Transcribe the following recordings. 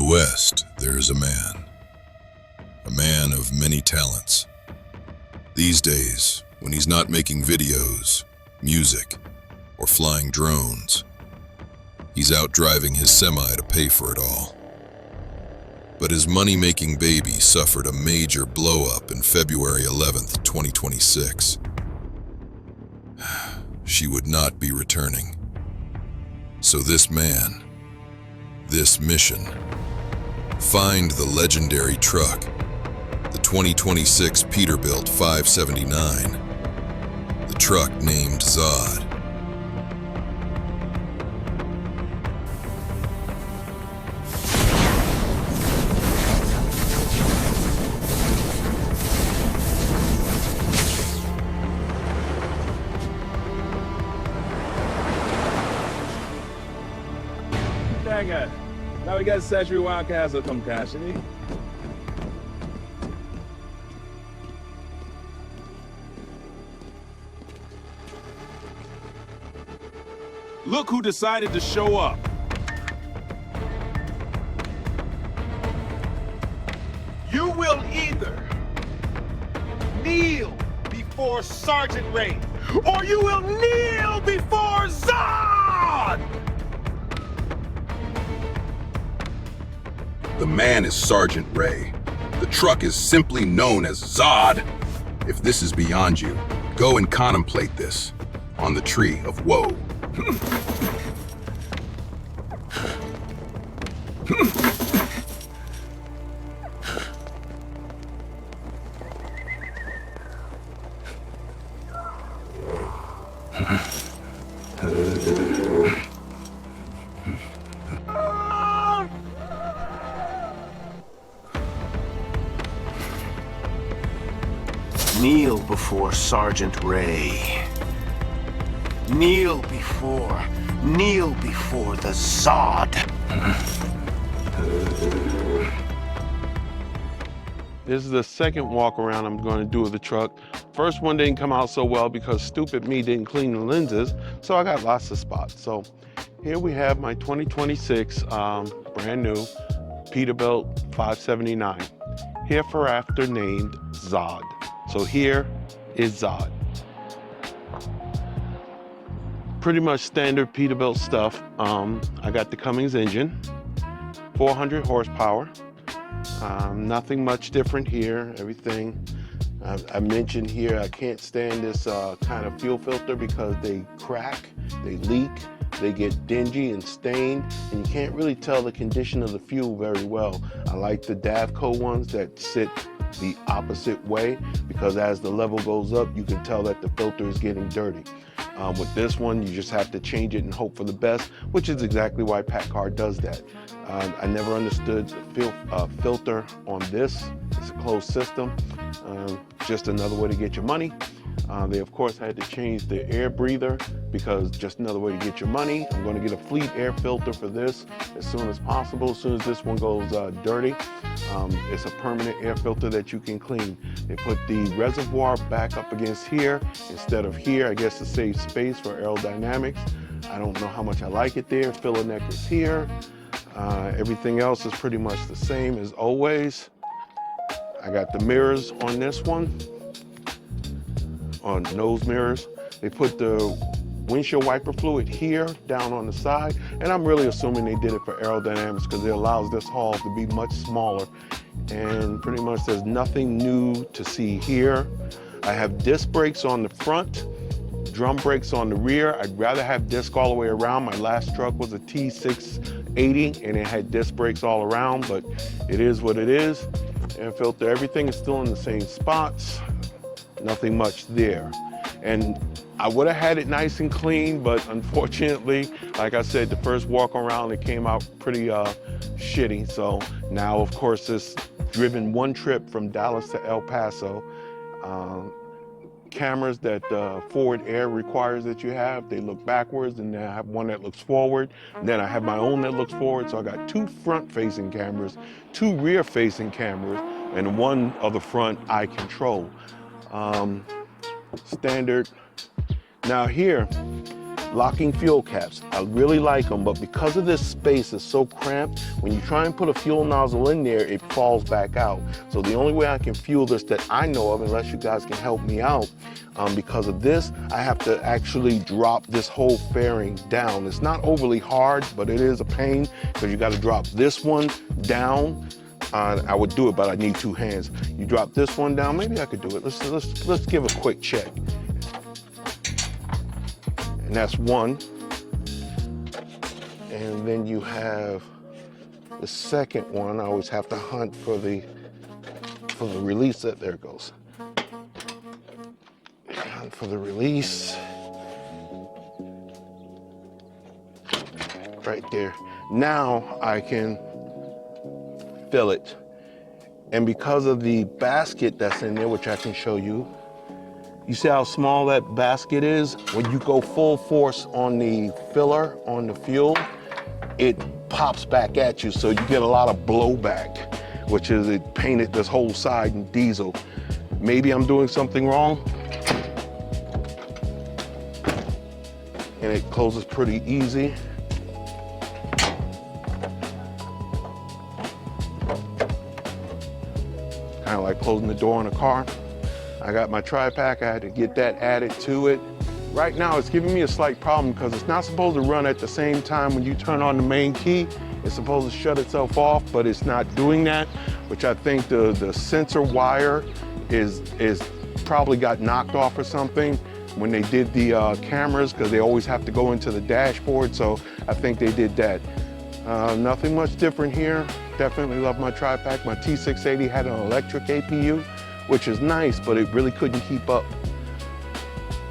West, there is a man of many talents. These days, when he's not making videos, music, or flying drones, he's out driving his semi to pay for it all. But his money-making baby suffered a major blow-up in February 11th, 2026. She would not be returning. So this man, this mission, find the legendary truck, the 2026 Peterbilt 579, the Truck Named Zod. Dang it. Now we got Century Wildcats to come cashing it. Look who decided to show up. You will either kneel before Sergeant Ray, or you will kneel before Zod! The man is Sergeant Ray. The truck is simply known as Zod. If this is beyond you, go and contemplate this on the tree of woe. Kneel before Sergeant Ray. Kneel before the Zod. This is the second walk around I'm going to do with the truck. First one didn't come out so well because stupid me didn't clean the lenses, so I got lots of spots. So here we have my 2026 brand new Peterbilt 579, hereafter named Zod. So here is Zod. Pretty much standard Peterbilt stuff. I got the Cummins engine, 400 horsepower. Nothing much different here. Everything I mentioned here, I can't stand this kind of fuel filter because they crack, they leak, they get dingy and stained, and you can't really tell the condition of the fuel very well. I like the Davco ones that sit the opposite way because as the level goes up, you can tell that the filter is getting dirty. With this one, you just have to change it and hope for the best, which is exactly why PACCAR does that. I never understood the filter on this. It's a closed system, just another way to get your money. They of course had to change the air breather because just another way to get your money. I'm going to get a fleet air filter for this as soon as possible. As soon as this one goes dirty, it's a permanent air filter that you can clean. They put the reservoir back up against here instead of here, I guess to save space for aerodynamics. I don't know how much I like it there. Filler neck is here. Everything else is pretty much the same as always. I got the mirrors on this one, on nose mirrors. They put the windshield wiper fluid here down on the side, and I'm really assuming they did it for aerodynamics because it allows this hull to be much smaller, and pretty much there's nothing new to see here. I have disc brakes on the front, drum brakes on the rear. I'd rather have disc all the way around. My last truck was a T680 and it had disc brakes all around, but it is what it is. Air filter, everything is still in the same spots. Nothing much there. And I would have had it nice and clean, but unfortunately, like I said, the first walk around, it came out pretty shitty. So now, of course, it's driven one trip from Dallas to El Paso. Cameras that Forward Air requires that you have, they look backwards, and then I have one that looks forward. And then I have my own that looks forward, so I got two front-facing cameras, two rear-facing cameras, and one of the front I control. Standard. Now here, locking fuel caps. I really like them, but because of this space is so cramped, when you try and put a fuel nozzle in there, it falls back out. So the only way I can fuel this that I know of, unless you guys can help me out, because of this, I have to actually drop this whole fairing down. It's not overly hard, but it is a pain because you got to drop this one down. I would do it, but I need 2 hands. You drop this one down. Maybe I could do it. Let's give a quick check. And that's 1. And then you have the second one. I always have to hunt for the release. There it goes. Hunt for the release. Right there. Now I can fill it. And because of the basket that's in there, which I can show you, you see how small that basket is? When you go full force on the filler, on the fuel, it pops back at you, so you get a lot of blowback, which is it painted this whole side in diesel. Maybe I'm doing something wrong. And it closes pretty easy. Kind of like closing the door on a car. I got my tri-pack, I had to get that added to it. Right now it's giving me a slight problem because it's not supposed to run at the same time when you turn on the main key. It's supposed to shut itself off, but it's not doing that, which I think the sensor wire is probably got knocked off or something when they did the cameras, because they always have to go into the dashboard, so I think they did that. Nothing much different here. Definitely love my tri-pack. My T680 had an electric APU, which is nice, but it really couldn't keep up.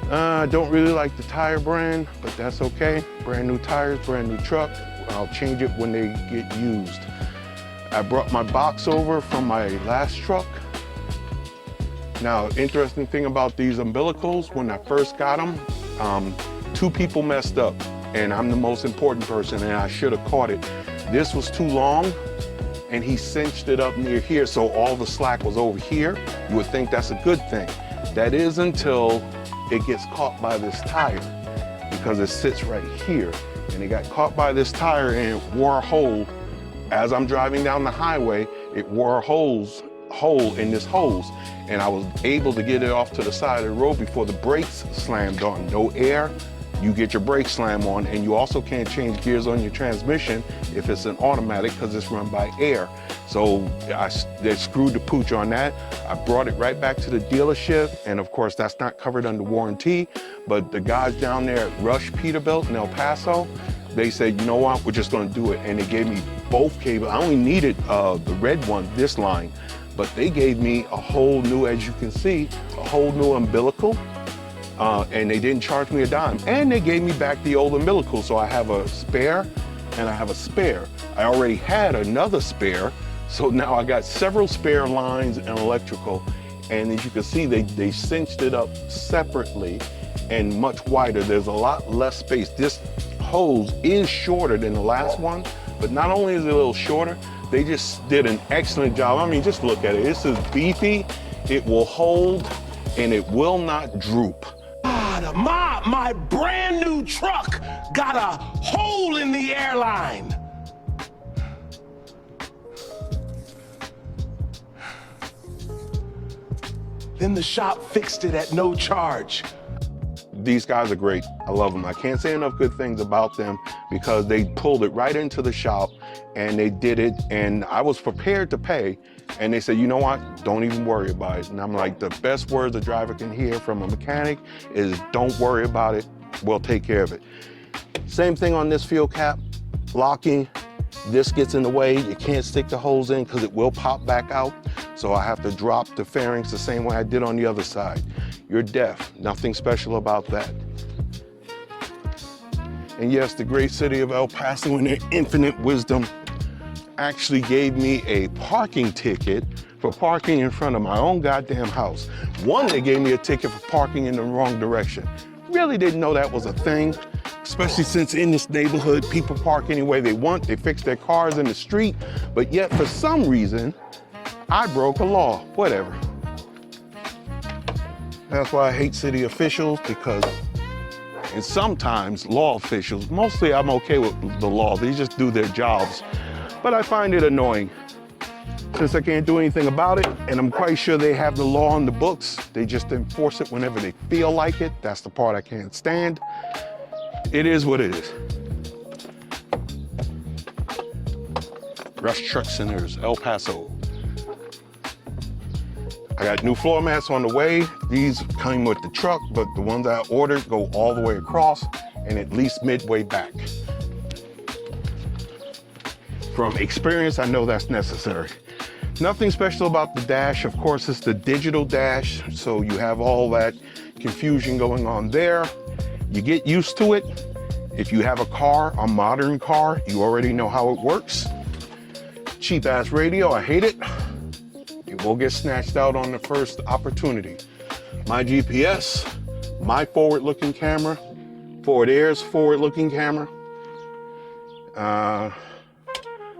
I don't really like the tire brand, but that's okay. Brand new tires, brand new truck. I'll change it when they get used. I brought my box over from my last truck. Now, interesting thing about these umbilicals, when I first got them, 2 people messed up, and I'm the most important person, and I should have caught it. This was too long, and he cinched it up near here, so all the slack was over here. You would think that's a good thing. That is until it gets caught by this tire, because it sits right here. And it got caught by this tire and it wore a hole. As I'm driving down the highway, it wore a hole in this hose. And I was able to get it off to the side of the road before the brakes slammed on. No air, you get your brake slam on, and you also can't change gears on your transmission if it's an automatic because it's run by air. So they screwed the pooch on that. I brought it right back to the dealership, and of course that's not covered under warranty, but the guys down there at Rush Peterbilt in El Paso, they said, you know what, we're just gonna do it. And they gave me both cables. I only needed the red one, this line, but they gave me a whole new, as you can see, a whole new umbilical. And they didn't charge me a dime. And they gave me back the old umbilical, so I have a spare and I have a spare. I already had another spare, so now I got several spare lines and electrical. And as you can see, they cinched it up separately and much wider. There's a lot less space. This hose is shorter than the last one, but not only is it a little shorter, they just did an excellent job. I mean, just look at it. This is beefy, it will hold, and it will not droop. My brand new truck got a hole in the airline. Then the shop fixed it at no charge. These guys are great. I love them. I can't say enough good things about them because they pulled it right into the shop and they did it, and I was prepared to pay, and they said, you know what, don't even worry about it. And I'm like, the best words a driver can hear from a mechanic is don't worry about it, we'll take care of it. Same thing on this fuel cap, locking. This gets in the way, you can't stick the hose in because it will pop back out. So I have to drop the fairings the same way I did on the other side. You're deaf, nothing special about that. And yes, the great city of El Paso in their infinite wisdom actually gave me a parking ticket for parking in front of my own goddamn house. One, they gave me a ticket for parking in the wrong direction. Really didn't know that was a thing, especially since in this neighborhood, people park any way they want. They fix their cars in the street, but yet for some reason, I broke a law, whatever. That's why I hate city officials, because and sometimes law officials. Mostly I'm okay with the law, they just do their jobs. But I find it annoying. Since I can't do anything about it, and I'm quite sure they have the law on the books, they just enforce it whenever they feel like it. That's the part I can't stand. It is what it is. Rush Truck Centers, El Paso. I got new floor mats on the way. These came with the truck, but the ones I ordered go all the way across and at least midway back. From experience, I know that's necessary. Nothing special about the dash. Of course, it's the digital dash, so you have all that confusion going on there. You get used to it. If you have a car, a modern car, you already know how it works. Cheap ass radio, I hate it. It will get snatched out on the first opportunity. My GPS, my forward-looking camera, Forward Air's forward-looking camera.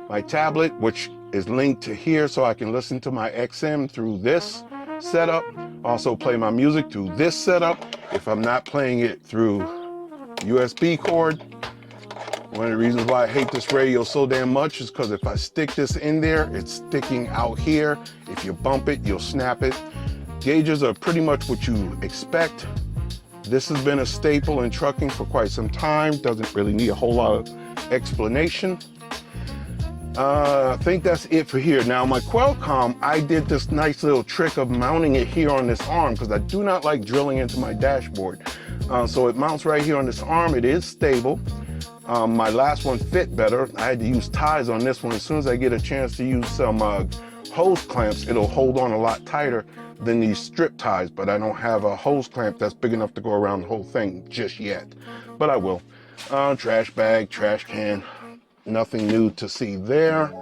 My tablet, which is linked to here so I can listen to my XM through this setup. Also play my music through this setup if I'm not playing it through USB cord. One of the reasons why I hate this radio so damn much is because if I stick this in there, it's sticking out here. If you bump it, you'll snap it. Gauges are pretty much what you expect. This has been a staple in trucking for quite some time. Doesn't really need a whole lot of explanation. I think that's it for here. Now my Qualcomm, I did this nice little trick of mounting it here on this arm because I do not like drilling into my dashboard. So it mounts right here on this arm. It is stable. My last one fit better. I had to use ties on this one. As soon as I get a chance to use some hose clamps, it'll hold on a lot tighter than these strip ties, but I don't have a hose clamp that's big enough to go around the whole thing just yet, but I will. Trash bag, trash can. Nothing new to see there.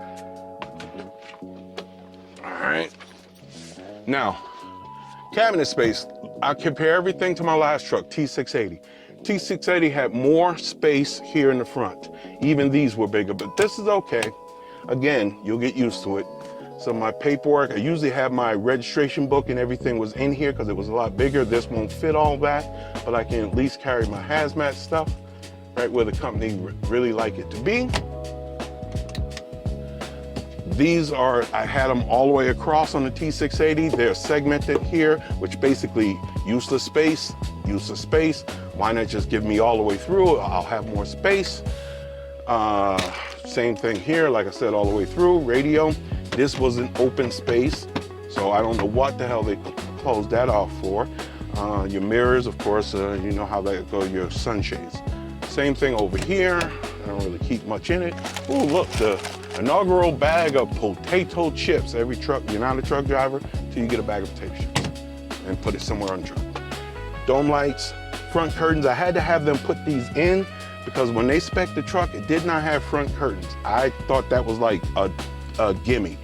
All right. Now, cabinet space. I compare everything to my last truck, T680. T680 had more space here in the front. Even these were bigger, but this is okay. Again, you'll get used to it. So my paperwork, I usually have my registration book and everything was in here because it was a lot bigger. This won't fit all that, but I can at least carry my hazmat stuff right where the company really like it to be. These are, I had them all the way across on the T680. They're segmented here, which basically useless space. Why not just give me all the way through? I'll have more space. Same thing here, like I said, all the way through. Radio, this was an open space, so I don't know what the hell they closed that off for. Your mirrors, of course, you know how that go, your sunshades. Same thing over here. I don't really keep much in it. Oh, look, the inaugural bag of potato chips. Every truck, you're not a truck driver till you get a bag of potato chips and put it somewhere on the truck. Dome lights, front curtains. I had to have them put these in because when they spec'd the truck, it did not have front curtains. I thought that was like a gimme.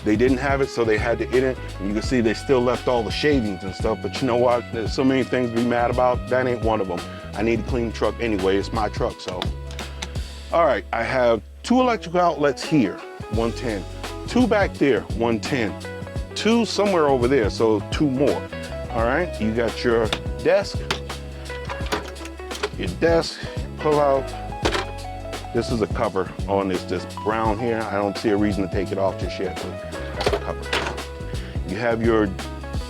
They didn't have it, so they had to in it. And you can see they still left all the shavings and stuff, but you know what? There's so many things to be mad about. That ain't one of them. I need a clean truck anyway. It's my truck, so. All right, I have 2 electrical outlets here, 110. 2 back there, 110. 2 somewhere over there, so 2 more. All right, you got your desk. Pull out. This is a cover on this brown here. I don't see a reason to take it off just yet, but that's a cover. You have your,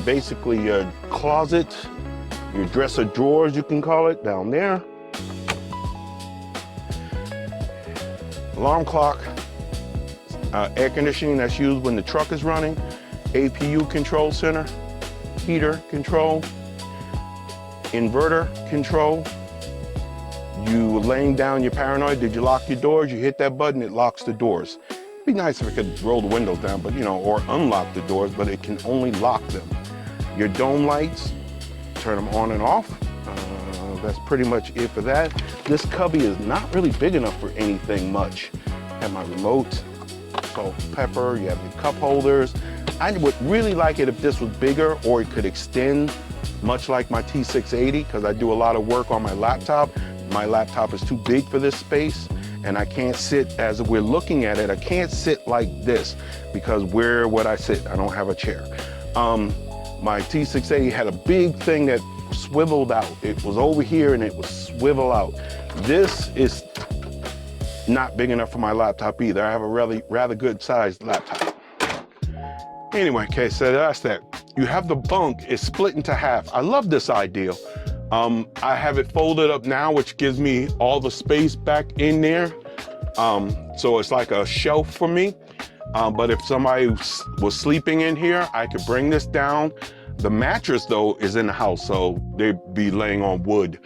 basically your closet, your dresser drawers, you can call it, down there. Alarm clock, air conditioning that's used when the truck is running, APU control center, heater control, inverter control. You laying down, you're paranoid, did you lock your doors? You hit that button, it locks the doors. It'd be nice if it could roll the windows down, but you know, or unlock the doors, but it can only lock them. Your dome lights, turn them on and off. That's pretty much it for that. This cubby is not really big enough for anything much. Have my remote, salt, pepper, you have the cup holders. I would really like it if this was bigger or it could extend, much like my T680, because I do a lot of work on my laptop. My laptop is too big for this space, and I can't sit, as we're looking at it, I can't sit like this because where would I sit? I don't have a chair. My T680 had a big thing that swiveled out. It was over here and it was swivel out. This is not big enough for my laptop either. I have a rather good sized laptop. Anyway, okay, so that's that. You have the bunk, it's split into half. I love this idea. I have it folded up now, which gives me all the space back in there. So it's like a shelf for me. But if somebody was sleeping in here, I could bring this down. The mattress though is in the house, so they'd be laying on wood.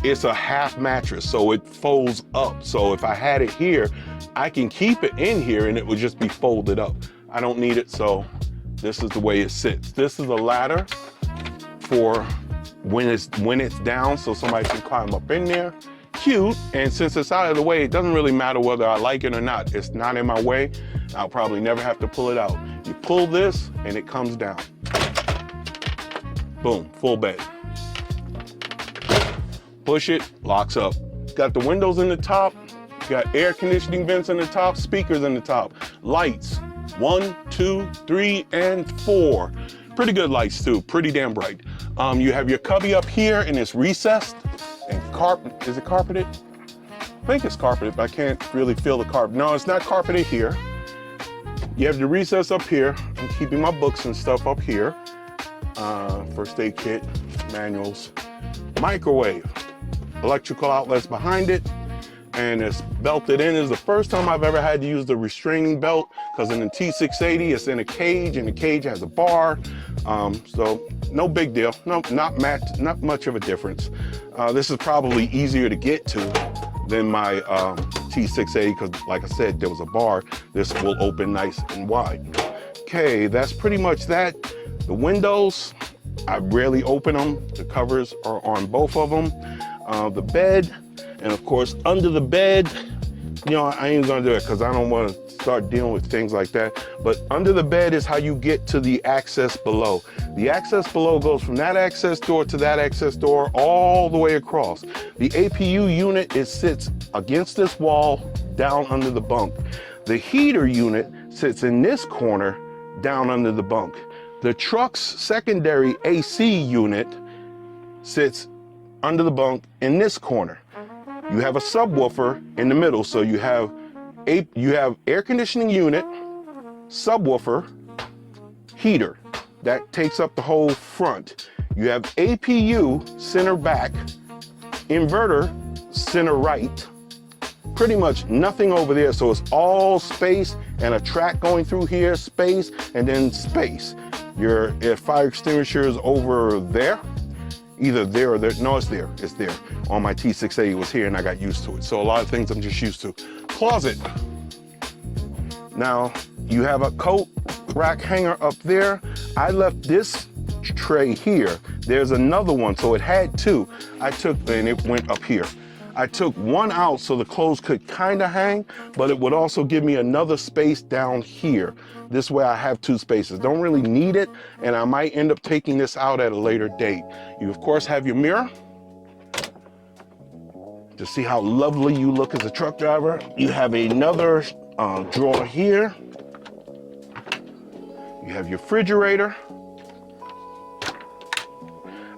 It's a half mattress, so it folds up. So if I had it here, I can keep it in here and it would just be folded up. I don't need it, so this is the way it sits. This is a ladder for when it's down, so somebody can climb up in there. Cute, and since it's out of the way, it doesn't really matter whether I like it or not. It's not in my way. I'll probably never have to pull it out. You pull this and it comes down. Boom, full bed. Push it, locks up. Got the windows in the top, got air conditioning vents in the top, speakers in the top, lights, 1, 2, 3, and 4. Pretty good lights too, pretty damn bright. You have your cubby up here and it's recessed and is it carpeted? I think it's carpeted, but I can't really feel the carpet. No, it's not carpeted here. You have the recess up here. I'm keeping my books and stuff up here. First aid kit, manuals, microwave, electrical outlets behind it, and it's belted in. It's the first time I've ever had to use the restraining belt, because in the T680, it's in a cage, and the cage has a bar. So no big deal, no, not much of a difference. This is probably easier to get to than my T680, because like I said, there was a bar. This will open nice and wide. Okay, that's pretty much that. The windows, I rarely open them. The covers are on both of them. The bed, and of course, under the bed, you know, I ain't gonna do it because I don't want to start dealing with things like that. But under the bed is how you get to the access below. The access below goes from that access door to that access door all the way across. The APU unit, it sits against this wall down under the bunk. The heater unit sits in this corner down under the bunk. The truck's secondary AC unit sits under the bunk in this corner. You have a subwoofer in the middle, so you have air conditioning unit, subwoofer, heater. That takes up the whole front. You have APU center back, inverter center right. Pretty much nothing over there, so it's all space and a track going through here, space, and then space. Your fire extinguisher is over there. Either there or there. No, it's there. It's there. On my T680, it was here and I got used to it. So a lot of things I'm just used to. Closet. Now, you have a coat rack hanger up there. I left this tray here. There's another one, so it had two. And it went up here. I took one out so the clothes could kind of hang, but it would also give me another space down here. This way I have two spaces. Don't really need it, and I might end up taking this out at a later date. You, of course, have your mirror to see how lovely you look as a truck driver. You have another drawer here. You have your refrigerator.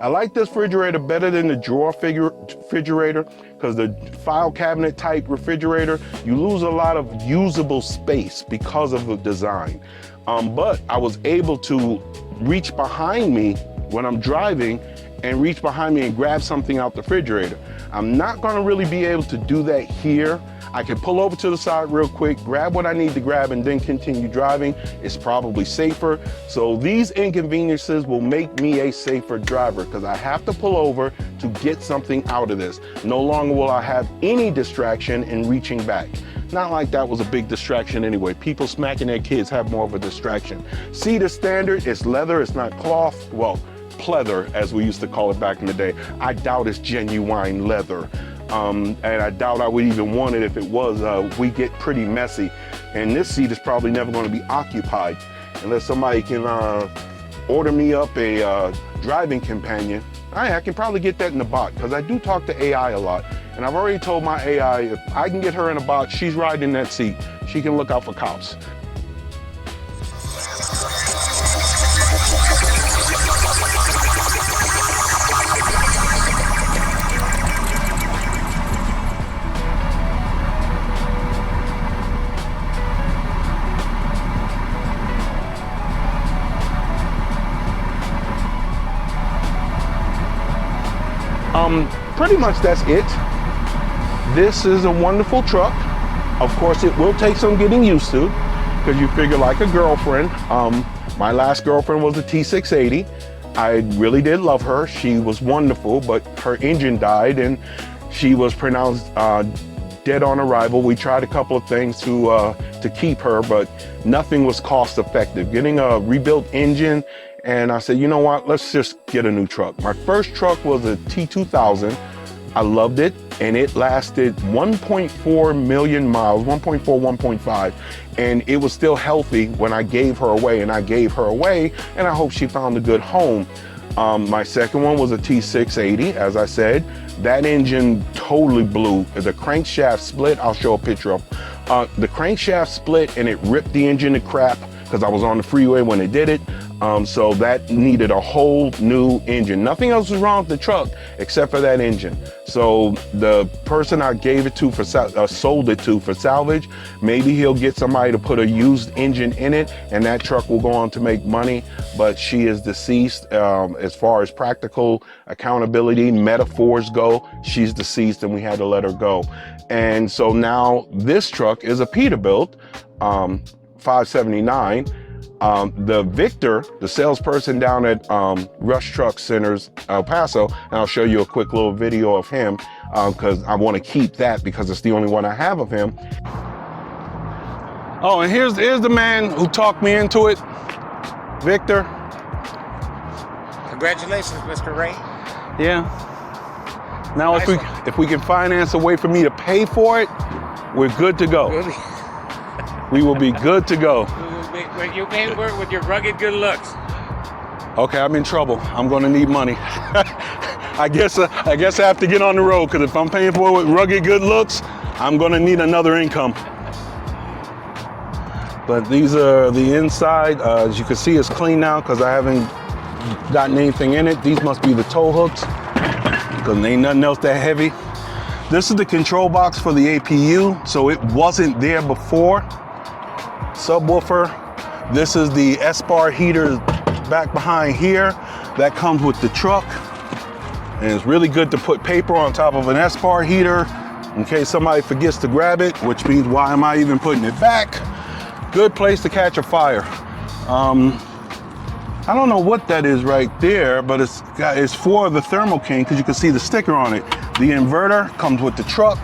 I like this refrigerator better than the drawer refrigerator, because the file cabinet type refrigerator, you lose a lot of usable space because of the design. But I was able to reach behind me when I'm driving and reach behind me and grab something out the refrigerator. I'm not gonna really be able to do that here. I can pull over to the side real quick, grab what I need to grab, and then continue driving. It's probably safer. So these inconveniences will make me a safer driver, because I have to pull over to get something out of this. No longer will I have any distraction in reaching back. Not like that was a big distraction anyway. People smacking their kids have more of a distraction. Seat is standard, it's leather, it's not cloth. Well, pleather, as we used to call it back in the day. I doubt it's genuine leather. And I doubt I would even want it if it was. We get pretty messy. And this seat is probably never going to be occupied unless somebody can order me up a driving companion. I can probably get that in the bot, because I do talk to AI a lot. And I've already told my AI, if I can get her in a bot, she's riding in that seat. She can look out for cops. Pretty much that's it. This is a wonderful truck. Of course, it will take some getting used to, because you figure like a girlfriend. My last girlfriend was a T680. I really did love her. She was wonderful, but her engine died and she was pronounced dead on arrival. We tried a couple of things to keep her, but nothing was cost effective. Getting a rebuilt engine, and I said, you know what, let's just get a new truck. My first truck was a T2000. I loved it, and it lasted 1.4 million miles, 1.4, 1.5, and it was still healthy when I gave her away, and I gave her away, and I hope she found a good home. My second one was a T680, as I said. That engine totally blew. The crankshaft split, I'll show a picture of. The crankshaft split and it ripped the engine to crap because I was on the freeway when it did it. So that needed a whole new engine. Nothing else was wrong with the truck except for that engine. So the person I gave it to sold it to for salvage, maybe he'll get somebody to put a used engine in it and that truck will go on to make money. But she is deceased. As far as practical accountability, metaphors go, she's deceased and we had to let her go. And so now this truck is a Peterbilt 579. The Victor, the salesperson down at Rush Truck Centers, El Paso, and I'll show you a quick little video of him because I want to keep that because it's the only one I have of him. Oh, and here's the man who talked me into it, Victor. Congratulations, Mr. Ray. Yeah. Now, Nice if we can finance a way for me to pay for it, we're good to go. Really? We will be good to go. You may work with your rugged good looks. Okay, I'm in trouble. I'm gonna need money. I guess I have to get on the road because if I'm paying for it with rugged good looks, I'm gonna need another income. But these are the inside. As you can see, it's clean now because I haven't gotten anything in it. These must be the tow hooks because ain't nothing else that heavy. This is the control box for the APU, so it wasn't there before. Subwoofer. This is the S-bar heater back behind here. That comes with the truck. And it's really good to put paper on top of an S-bar heater in case somebody forgets to grab it, which means why am I even putting it back? Good place to catch a fire. I don't know what that is right there, but it's for the Thermo King because you can see the sticker on it. The inverter comes with the truck.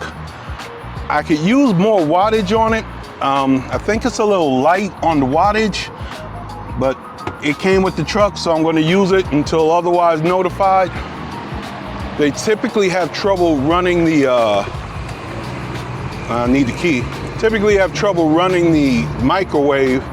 I could use more wattage on it. I think it's a little light on the wattage, but it came with the truck, so I'm going to use it until otherwise notified. They typically have trouble running the, I need the key. Typically have trouble running the microwave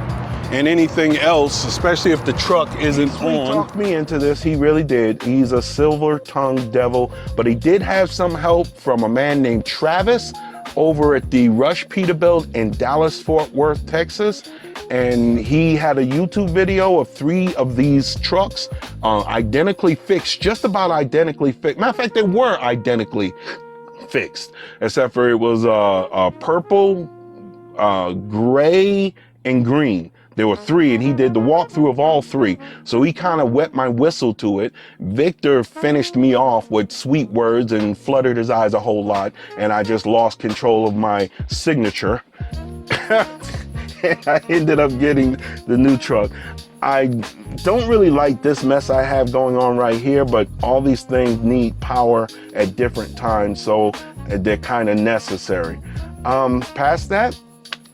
and anything else, especially if the truck isn't on. He talked me into this, he really did. He's a silver-tongued devil, but he did have some help from a man named Travis over at the Rush Peterbilt in Dallas-Fort Worth, Texas. And he had a YouTube video of 3 of these trucks identically fixed, just about identically fixed. Matter of fact, they were identically fixed, except for it was purple, gray, and green. There were 3 and he did the walkthrough of all 3. So he kind of wet my whistle to it. Victor finished me off with sweet words and fluttered his eyes a whole lot. And I just lost control of my signature. I ended up getting the new truck. I don't really like this mess I have going on right here, but all these things need power at different times. So they're kind of necessary. Past that,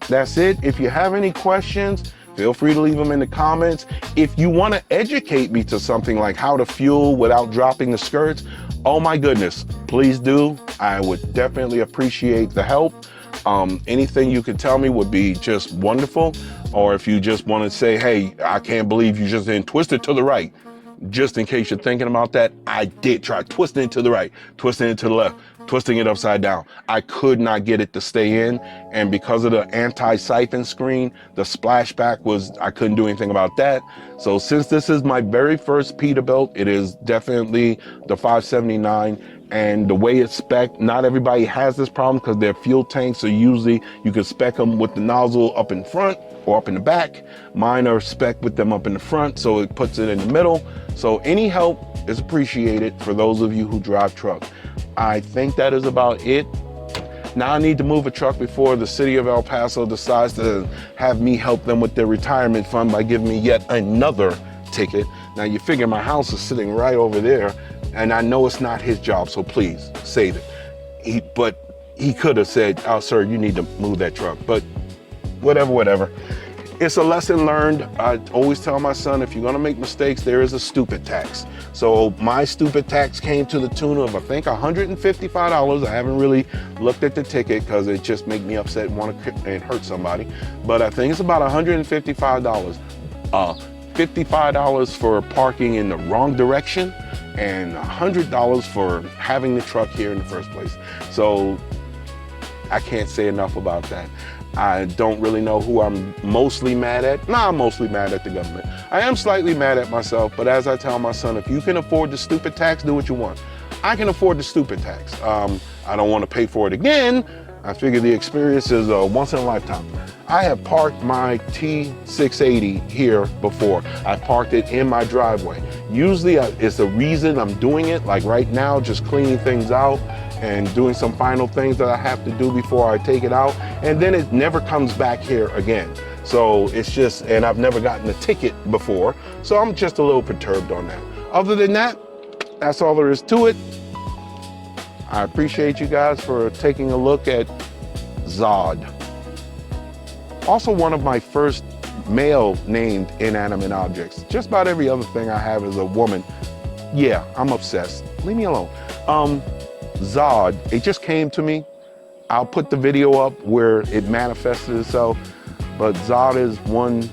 that's it. If you have any questions, feel free to leave them in the comments. If you want to educate me to something like how to fuel without dropping the skirts, oh my goodness, please do. I would definitely appreciate the help. Anything you could tell me would be just wonderful. Or if you just want to say, hey, I can't believe you just didn't twist it to the right. Just in case you're thinking about that, I did try twisting it to the right, twisting it to the left, twisting it upside down. I could not get it to stay in. And because of the anti-siphon screen, the splashback I couldn't do anything about that. So since this is my very first Peterbilt, it is definitely the 579. And the way it's spec'd, not everybody has this problem because their fuel tanks are usually, you can spec them with the nozzle up in front or up in the back. Mine are spec'd with them up in the front, so it puts it in the middle. So any help is appreciated for those of you who drive truck. I think that is about it. Now I need to move a truck before the city of El Paso decides to have me help them with their retirement fund by giving me yet another ticket. Now you figure my house is sitting right over there, and I know it's not his job, so please save it. But he could have said, oh, sir, you need to move that truck. But whatever. It's a lesson learned. I always tell my son, if you're gonna make mistakes, there is a stupid tax. So my stupid tax came to the tune of, I think, $155. I haven't really looked at the ticket because it just makes me upset and want to hurt somebody. But I think it's about $155. $55 for parking in the wrong direction, and $100 for having the truck here in the first place. So I can't say enough about that. I don't really know who I'm mostly mad at. I'm mostly mad at the government. I am slightly mad at myself, but as I tell my son, if you can afford the stupid tax, do what you want. I can afford the stupid tax. I don't want to pay for it again. I figure the experience is once in a lifetime. I have parked my T680 here before. I parked it in my driveway. Usually it's the reason I'm doing it, like right now, just cleaning things out and doing some final things that I have to do before I take it out. And then it never comes back here again. So it's just, and I've never gotten a ticket before. So I'm just a little perturbed on that. Other than that, that's all there is to it. I appreciate you guys for taking a look at Zod. Also one of my first male named inanimate objects. Just about every other thing I have is a woman. Yeah, I'm obsessed. Leave me alone. Zod, it just came to me. I'll put the video up where it manifested itself, but Zod is one,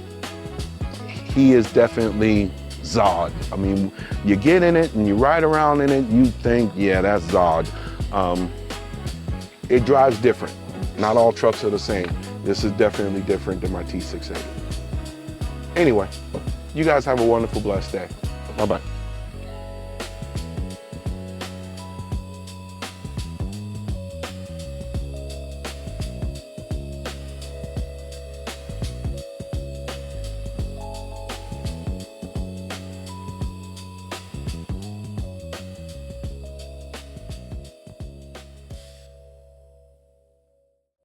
he is definitely Zod. I mean, you get in it and you ride around in it, you think, yeah, that's Zod. It drives different. Not all trucks are the same. This is definitely different than my T680. Anyway, you guys have a wonderful, blessed day. Bye-bye.